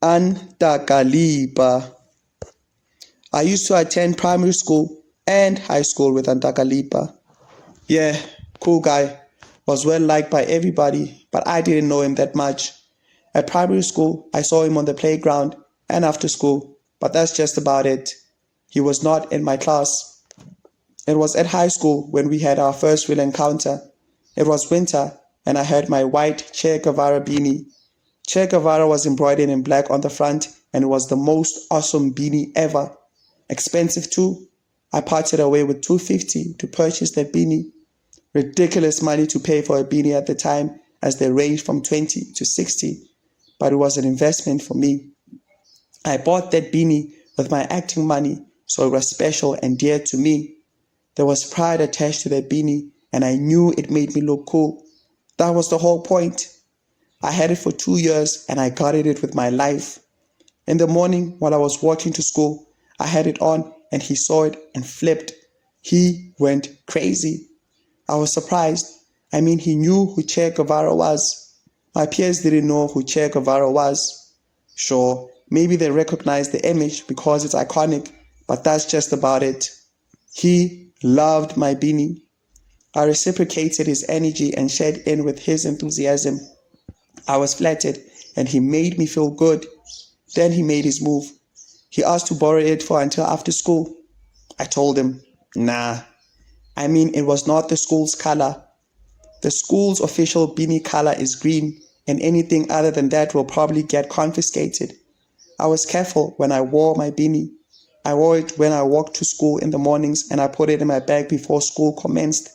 Antakalipa. I used to attend primary school and high school with Antakalipa. Yeah, cool guy. Was well liked by everybody, but I didn't know him that much. At primary school, I saw him on the playground and after school, but that's just about it. He was not in my class. It was at high school when we had our first real encounter. It was winter, and I had my white Che Guevara beanie. Che Guevara was embroidered in black on the front, and it was the most awesome beanie ever. Expensive too. I parted away with $250 to purchase that beanie. Ridiculous money to pay for a beanie at the time, as they ranged from 20 to 60, but it was an investment for me. I bought that beanie with my acting money, so it was special and dear to me. There was pride attached to that beanie, and I knew it made me look cool. That was the whole point. I had it for 2 years, and I guarded it with my life. In the morning, while I was walking to school, I had it on, and he saw it and flipped. He went crazy. I was surprised. I mean, he knew who Che Guevara was. My peers didn't know who Che Guevara was. Sure, maybe they recognized the image because it's iconic, but that's just about it. He loved my beanie. I reciprocated his energy and shared in with his enthusiasm. I was flattered, and he made me feel good. Then he made his move. He asked to borrow it for until after school. I told him, nah. I mean, it was not the school's color. The school's official beanie color is green, and anything other than that will probably get confiscated. I was careful when I wore my beanie. I wore it when I walked to school in the mornings, and I put it in my bag before school commenced.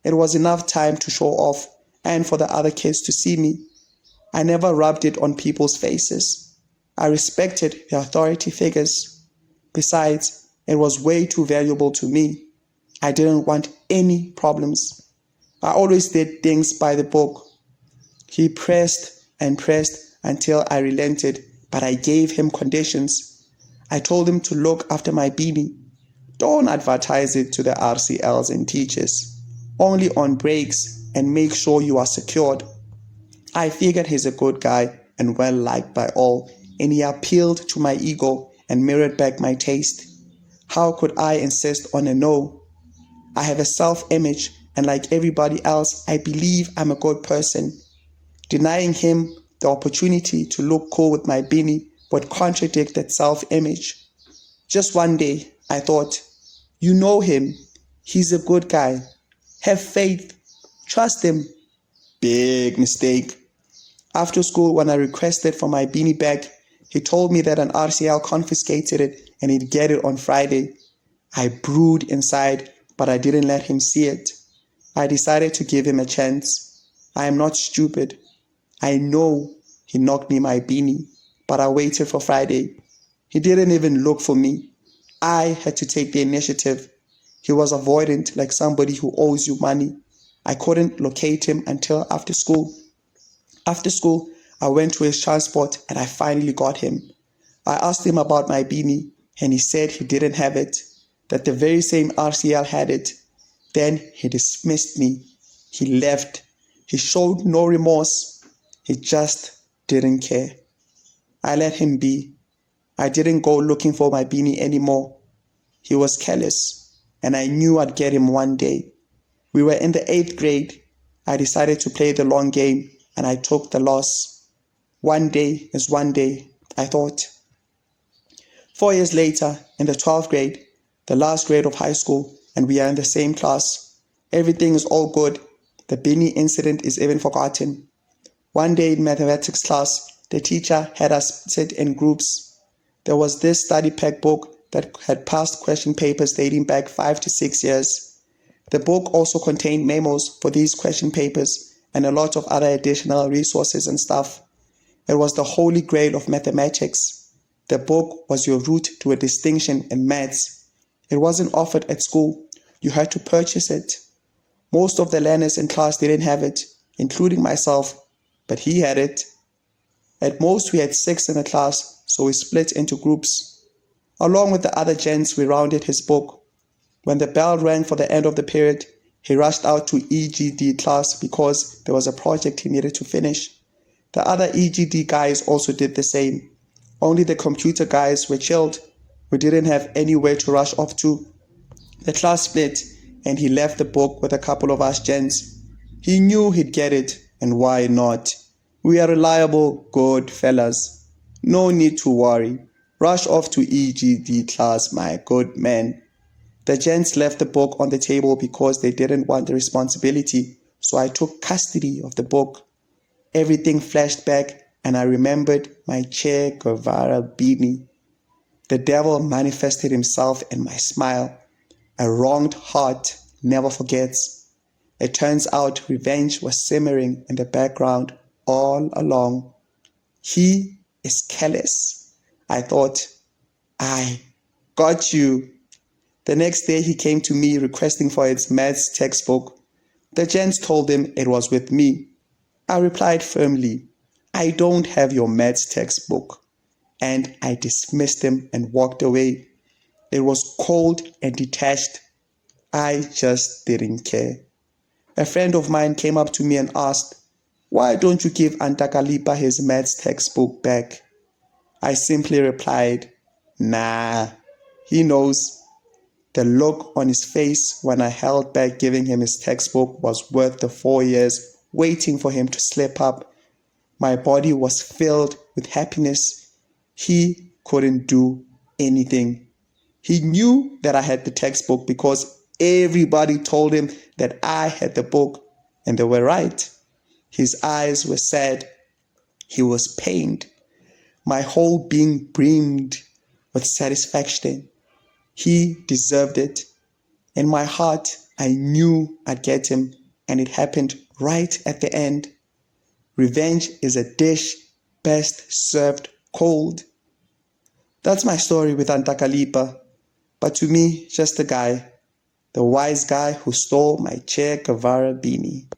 It was enough time to show off and for the other kids to see me. I never rubbed it on people's faces. I respected the authority figures. Besides, it was way too valuable to me. I didn't want any problems. I always did things by the book. He pressed and pressed until I relented, but I gave him conditions. I told him to look after my beanie. Don't advertise it to the RCLs and teachers. Only on breaks, and make sure you are secured. I figured he's a good guy and well liked by all, and he appealed to my ego and mirrored back my taste. How could I insist on a no? I have a self-image, and like everybody else, I believe I'm a good person. Denying him the opportunity to look cool with my beanie would contradict that self-image. Just one day, I thought, you know him. He's a good guy. Have faith. Trust him. Big mistake. After school, when I requested for my beanie back, he told me that an RCL confiscated it and he'd get it on Friday. I brewed inside, but I didn't let him see it. I decided to give him a chance. I am not stupid. I know he knocked me my beanie, but I waited for Friday. He didn't even look for me. I had to take the initiative. He was avoidant, like somebody who owes you money. I couldn't locate him until after school. After school, I went to his transport and I finally got him. I asked him about my beanie and he said he didn't have it, that the very same RCL had it. Then he dismissed me. He left. He showed no remorse. He just didn't care. I let him be. I didn't go looking for my beanie anymore. He was careless, and I knew I'd get him one day. We were in the 8th grade. I decided to play the long game, and I took the loss. One day is one day, I thought. 4 years later, in the 12th grade, the last grade of high school, and we are in the same class. Everything is all good. The beanie incident is even forgotten. One day in mathematics class, the teacher had us sit in groups. There was this study pack book that had past question papers dating back 5 to 6 years. The book also contained memos for these question papers and a lot of other additional resources and stuff. It was the holy grail of mathematics. The book was your route to a distinction in maths. It wasn't offered at school. You had to purchase it. Most of the learners in class didn't have it, including myself, but he had it. At most, we had 6 in the class, so we split into groups. Along with the other gents, we rounded his book. When the bell rang for the end of the period, he rushed out to EGD class because there was a project he needed to finish. The other EGD guys also did the same. Only the computer guys were chilled. We didn't have anywhere to rush off to. The class split, and he left the book with a couple of us gents. He knew he'd get it, and why not? We are reliable, good fellas. No need to worry. Rush off to EGD class, my good man. The gents left the book on the table because they didn't want the responsibility, so I took custody of the book. Everything flashed back, and I remembered my Che Guevara beanie. The devil manifested himself in my smile. A wronged heart never forgets. It turns out revenge was simmering in the background all along. He is careless. I thought, I got you. The next day he came to me requesting for his maths textbook. The gents told him it was with me. I replied firmly, I don't have your maths textbook. And I dismissed him and walked away. It was cold and detached. I just didn't care. A friend of mine came up to me and asked, why don't you give Antakalipa his maths textbook back? I simply replied, nah, he knows. The look on his face when I held back giving him his textbook was worth the 4 years waiting for him to slip up. My body was filled with happiness. He couldn't do anything. He knew that I had the textbook because everybody told him that I had the book, and they were right. His eyes were sad. He was pained. My whole being brimmed with satisfaction. He deserved it. In my heart, I knew I'd get him, and it happened right at the end. Revenge is a dish best served cold. That's my story with Antakalipa. But to me, just a guy, the wise guy who stole my Che Guevara beanie.